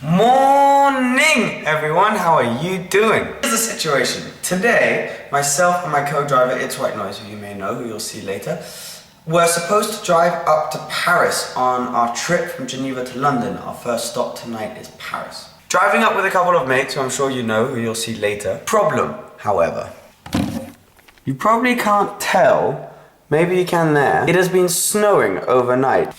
Morning, everyone. How are you doing? Here's the situation. Today, myself and my co-driver, It's White Noise, who you may know, who you'll see later, we're supposed to drive up to Paris on our trip from Geneva to London. Our first stop tonight is Paris. Driving up with a couple of mates, who I'm sure you know, who you'll see later. Problem, however, you probably can't tell, maybe you can there, it has been snowing overnight.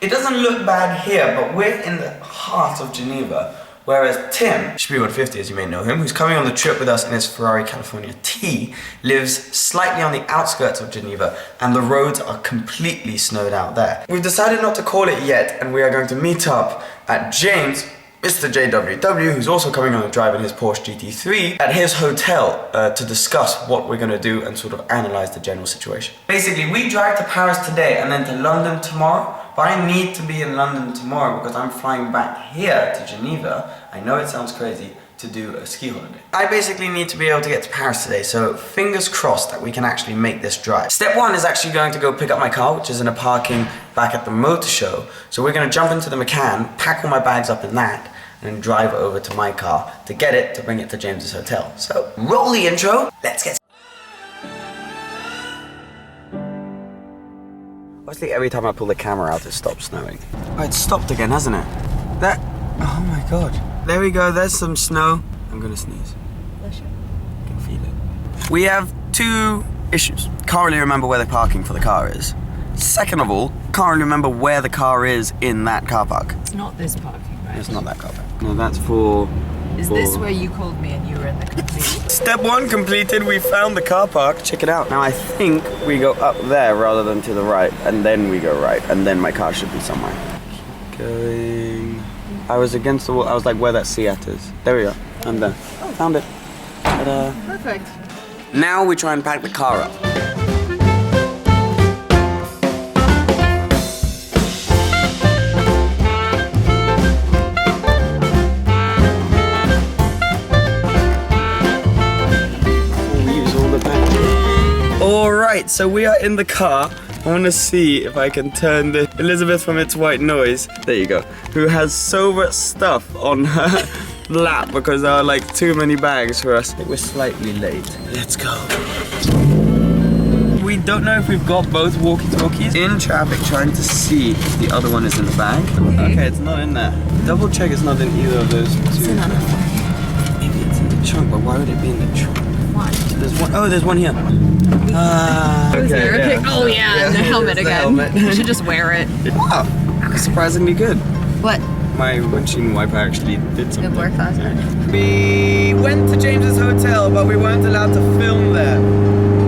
It doesn't look bad here, but we're in the heart of Geneva, whereas Tim, Speedwood50 as you may know him, who's coming on the trip with us in his Ferrari California T, lives slightly on the outskirts of Geneva, and the roads are completely snowed out there. We've decided not to call it yet, and we are going to meet up at James, Mr. JWW, who's also coming on the drive in his Porsche GT3, at his hotel to discuss what we're going to do and sort of analyze the general situation. Basically, we drive to Paris today and then to London tomorrow, but I need to be in London tomorrow because I'm flying back here to Geneva. I know it sounds crazy to do a ski holiday. I basically need to be able to get to Paris today, so fingers crossed that we can actually make this drive. Step one is actually going to go pick up my car, which is in a parking back at the motor show. So we're going to jump into the Macan, pack all my bags up in that, and then drive over to my car to get it, to bring it to James's hotel. So, roll the intro, let's get. Obviously every time I pull the camera out it stops snowing. Oh, it's stopped again, hasn't it? That, oh my god. There we go, there's some snow. I'm gonna sneeze. Bless you. I can feel it. We have two issues. Can't really remember where the parking for the car is. Second of all, can't really remember where the car is in that car park. It's not this parking, right? It's not that car park. No, that's for... Is this where you called me and you were in the complete? Step one completed, we found the car park, check it out. Now I think we go up there rather than to the right, and then we go right, and then my car should be somewhere. Keep going... I was against the wall, I was like where that Seat is. There we go, I'm there. Oh, found it. Ta-da. Perfect. Now we try and pack the car up. Alright, so we are in the car. I want to see if I can turn the Elizabeth from It's White Noise, there you go, who has so much stuff on her lap because there are like too many bags for us. I think we're slightly late. Let's go. We don't know if we've got both walkie-talkies. In traffic trying to see if the other one is in the bag. Okay, it's not in there. Double check it's not in either of those two. It's in another bag. Maybe it's in the trunk, but why would it be in the trunk? Why? There's one, oh, there's one here. Okay. Oh yeah, the helmet again. Helmet. You should just wear it. Wow, surprisingly good. What? My windshield wiper actually did something. Good work last night. We went to James's hotel, but we weren't allowed to film there.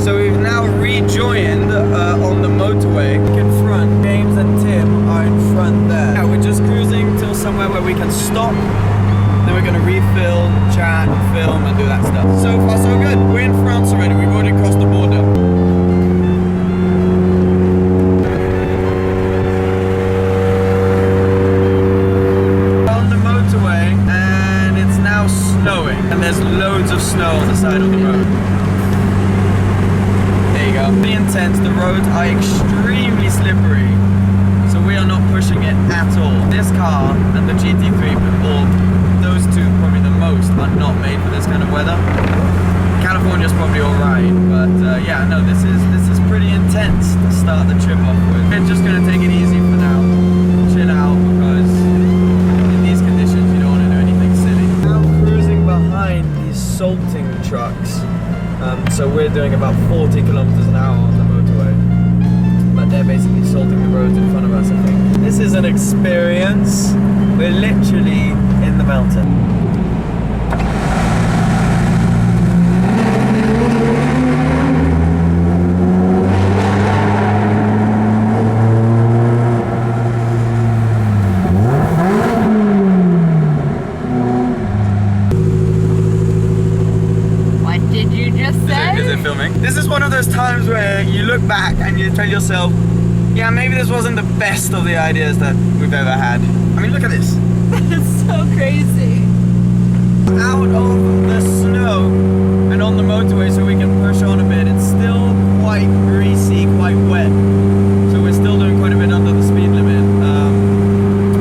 So we've now rejoined on the motorway. In front, James and Tim are in front there. Yeah, we're just cruising till somewhere where we can stop. Then we're gonna refill, chat, film, and do that stuff. So far, so good. We're in France already. We've already crossed the border. On the motorway, and it's now snowing. And there's loads of snow on the side of the road. There you go. Pretty intense. The roads are extremely slippery. So we are not pushing it at all. This car and the GT3 before. Those two, probably the most, are not made for this kind of weather. California's probably alright, but yeah, no, this is pretty intense to start the trip off with. We're just gonna take it easy for now, chill out, because in these conditions you don't want to do anything silly. Now cruising behind these salting trucks, so we're doing about 40 kilometers an hour on the motorway, but they're basically salting the roads in front of us, I think. This is an experience. We're literally in the mountain. What did you just say? Is it filming? This is one of those times where you look back and you tell yourself, yeah, maybe this wasn't the best of the ideas that we've ever had. I mean, look at this. It's so crazy. Out of the snow and on the motorway so we can push on a bit. It's still quite greasy, quite wet. So we're still doing quite a bit under the speed limit.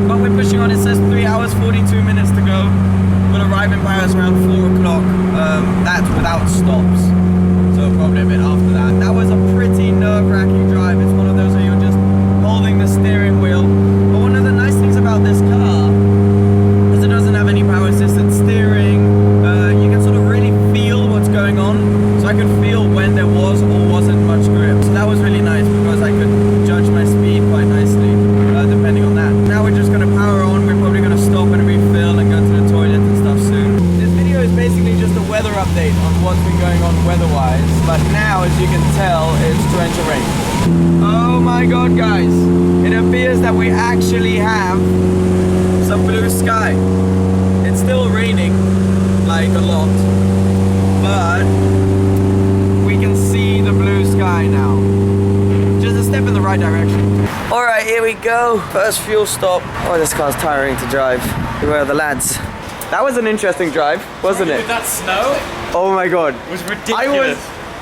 But we're pushing on, it says 3 hours 42 in Paris around 4 o'clock. That's without stops. So probably a bit after that. That was a pretty nerve-wracking drive. It's one of those where you're just holding the steering wheel. But one of the nice things about this car is it doesn't have any power assisted steering. You can sort of really feel what's going on. So I could feel when there was or wasn't much grip. So that was really nice because I could judge my speed quite nicely depending on that. Now we're just going to power on. We're probably going to stop and refill and go to the toilet and stuff soon. This video is basically just a weather update on what's been going on weather-wise. But now, as you can tell, it's torrential rain. Oh my god, guys. It appears that we actually have some blue sky. It's still raining, like a lot. But we can see the blue sky now. Just a step in the right direction. Alright, here we go. First fuel stop. Oh, this car's tiring to drive. Where are the lads? That was an interesting drive, wasn't it? With that snow, Oh my god. it was ridiculous. I was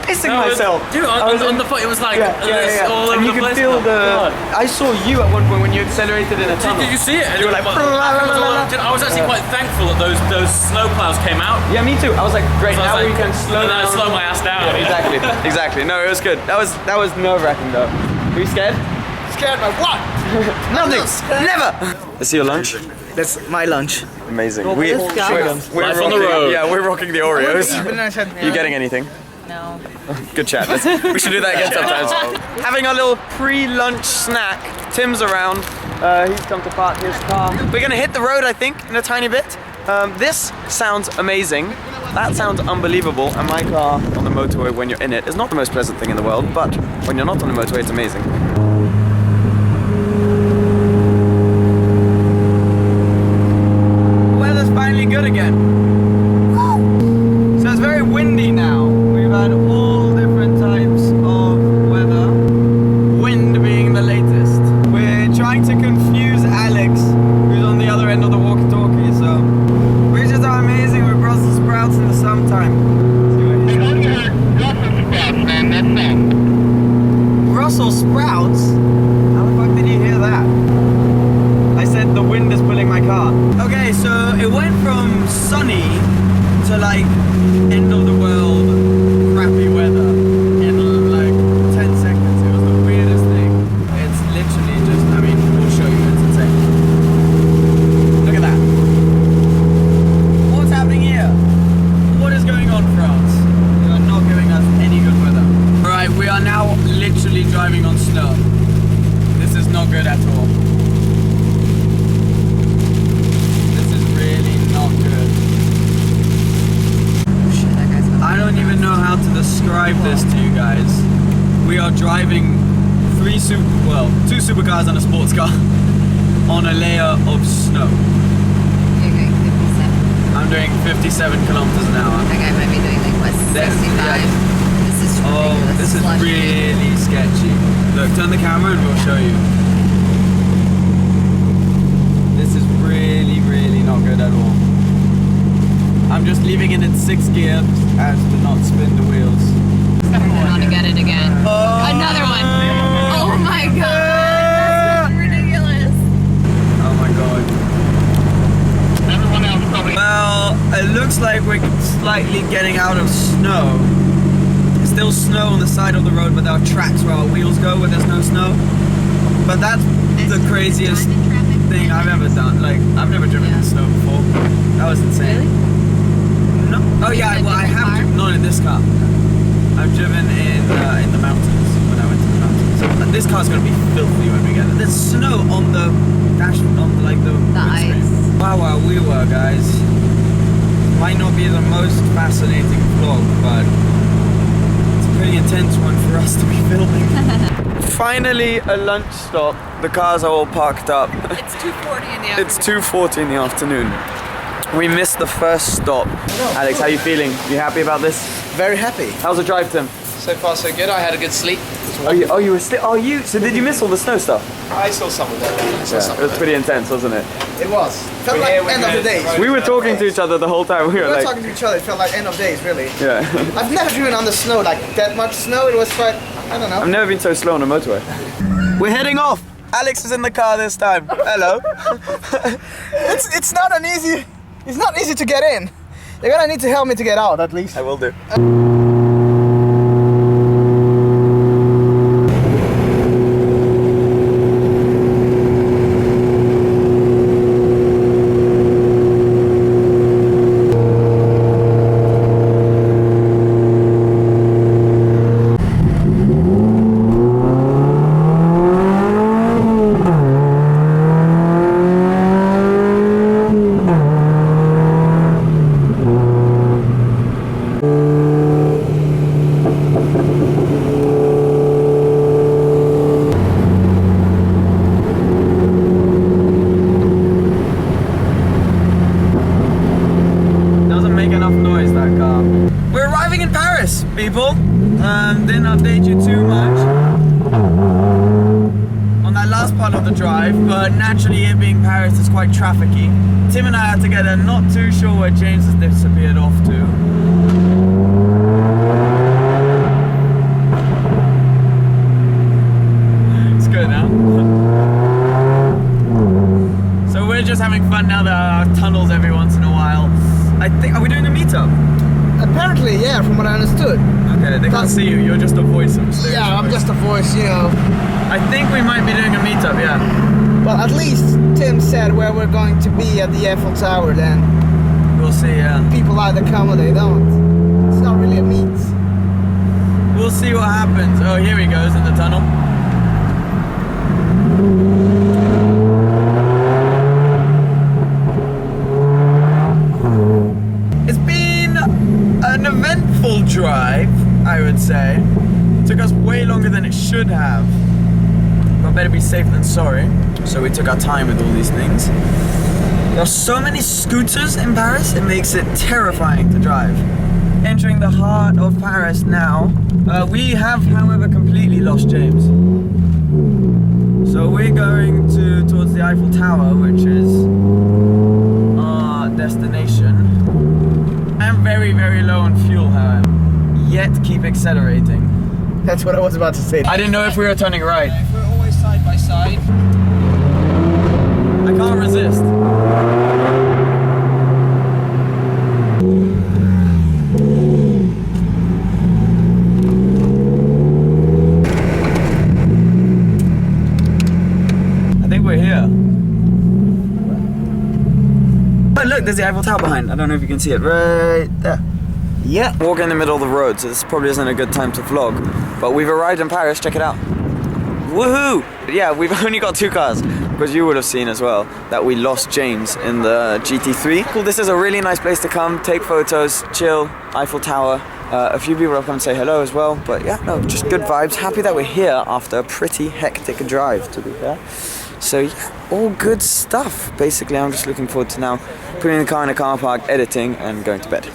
pissing myself. Dude, on the foot, it was like all over And you the could place. feel Oh, God. I saw you at one point when you accelerated in a tunnel. Did you see it? You were like, I was actually quite thankful that those snow plows came out. yeah, me too. I was like, great, So I now was we like, can slow and then down. I slow my ass down. Exactly. No, it was good. That was nerve-wracking though. Were you scared? Scared by what? Nothing. Never. Let's see your lunch. That's my lunch. Amazing. We're Life on the road. Yeah, we're rocking the Oreos. You You getting anything? No. Good chat. We should do that again sometimes. Having a little pre-lunch snack. Tim's around. He's come to park his car. We're gonna hit the road, I think, in a tiny bit. This sounds amazing. That sounds unbelievable. And my car on the motorway when you're in it is not the most pleasant thing in the world, but when you're not on the motorway, it's amazing. Weather's finally good again. So it's very windy now. We've had all different types of weather. Wind being the latest. We're trying to confuse Alex, who's on the other end of the walkie-talkie. So bridges are amazing with Brussels sprouts in the summertime. Brussels sprouts? How the fuck did you hear that? I said the wind is pulling my car. Okay, so it went from sunny to like end of the world crappy weather in like 10 seconds. It was the weirdest thing. It's literally just, I mean, we'll show you, it's insane. Look at that. What's happening here? What is going on, France? You are not giving us any good weather. Alright, we are now literally driving on snow. This is not good at all. I don't even know how to describe this to you guys. We are driving two supercars and a sports car on a layer of snow. You're going 57. I'm doing 57 kilometers an hour. That guy might be doing like what, 65. This is ridiculous. Oh, this is Slushy. really sketchy. Look, turn the camera and we'll show you. This is really, really not good at all. I'm just leaving it in 6th gear as to not spin the wheels. I want to get it again. Another one. Oh my god. That's ridiculous. Oh my god. Well, it looks like we're slightly getting out of snow. There's still snow on the side of the road, but there are tracks where our wheels go where there's no snow. But that's the craziest thing I've ever done. Like, I've never driven in snow before. That was insane. Really? No. Oh yeah, well I have driven, not in this car. I've driven in the mountains when I went to the mountains. And this car's gonna be filthy when we get there. There's snow on the dash, on the ice. Wow, we were, guys. Might not be the most fascinating vlog, but it's a pretty intense one for us to be filming. Finally, a lunch stop. The cars are all parked up. It's 2:40 in the afternoon. It's 2:40 in the afternoon. We missed the first stop. Alex, how are you feeling? You happy about this? Very happy. How's the drive, Tim? So far so good. I had a good sleep. You were still. So did you miss all the snow stuff? I saw some of that. It was pretty intense, wasn't it? It was. Felt like end of the days. We were talking to each other the whole time. We were like, talking to each other. It felt like end of days, really. yeah. I've never driven on the snow like that much snow. It was quite, I don't know. I've never been so slow on a motorway. We're heading off. Alex is in the car this time. Hello. It's not an easy. It's not easy to get in. You're gonna need to help me to get out, at least. I will do. People, didn't update you too much on that last part of the drive, but naturally it being Paris is quite trafficy. Tim and I had to get there, not too sure where James has disappeared off to. It's good now. So we're just having fun now. There are tunnels every once in a while. I think, are we doing a meetup? Apparently, yeah, from what I understood. Okay, they can't see you, you're just a voice of mysterious Yeah, I'm voice. just a voice, you know. I think we might be doing a meetup, yeah. But at least Tim said where we're going to be at the Eiffel Tower, then We'll see, yeah. people either come or they don't. It's not really a meet. We'll see what happens. Oh, here he goes in the tunnel. It's been an eventful drive, I would say. Took us way longer than it should have. But better be safe than sorry. So we took our time with all these things. There are so many scooters in Paris, it makes it terrifying to drive. Entering the heart of Paris now. We have, however, completely lost James. So we're going towards the Eiffel Tower, which is our destination. I am very, very low on fuel, however. Yet keep accelerating. That's what I was about to say. I didn't know if we were turning right. If we're always side by side. I can't resist. I think we're here. Oh look, there's the Eiffel Tower behind. I don't know if you can see it right there. Yeah. Walking in the middle of the road, so this probably isn't a good time to vlog. But we've arrived in Paris, check it out. Woohoo! Yeah, we've only got 2 cars, because you would have seen as well that we lost James in the GT3. Cool, this is a really nice place to come, take photos, chill, Eiffel Tower. A few people have come and say hello as well, but yeah, no, just good vibes. Happy that we're here after a pretty hectic drive, to be fair. So yeah, all good stuff. Basically, I'm just looking forward to now putting the car in a car park, editing, and going to bed.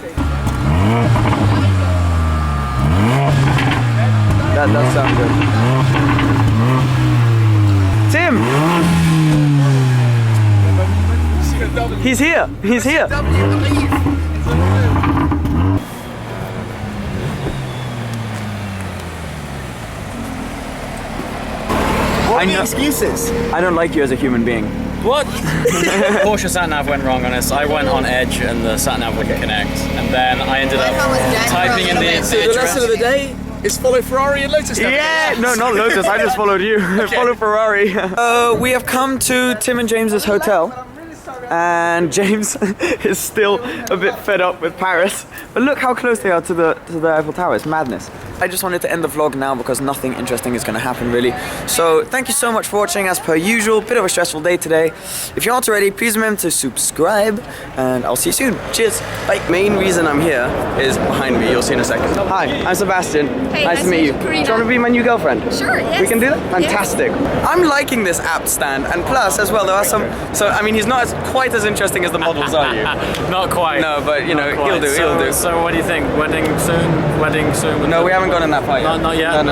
That does sound good. Tim! He's here! He's here! What I are the know- excuses? I don't like you as a human being. What? Porsche sat-nav went wrong on us. I went on edge and the sat-nav wouldn't connect. And then I ended up typing in the So the lesson of the day is follow Ferrari and Lotus. Yeah, no, not Lotus. I just followed you. I followed Ferrari. We have come to Tim and James's hotel, and James is still a bit fed up with Paris. But look how close they are to the Eiffel Tower. It's madness. I just wanted to end the vlog now because nothing interesting is going to happen really. So thank you so much for watching as per usual. Bit of a stressful day today. If you're not already, please remember to subscribe, and I'll see you soon. Cheers. Bye. Main reason I'm here is behind me. You'll see in a second. Hi, I'm Sebastian. Hey, nice to meet you. Do you want to be my new girlfriend? Sure, yes. We can do that? Fantastic. I'm liking this app stand, and plus as well there are some, so I mean he's not quite as interesting as the models, are you? Not quite. No, but you know, Not quite. he'll do. So what do you think? Wedding soon? Wedding soon? No, we haven't gone in that part yet. Not yet? No, no.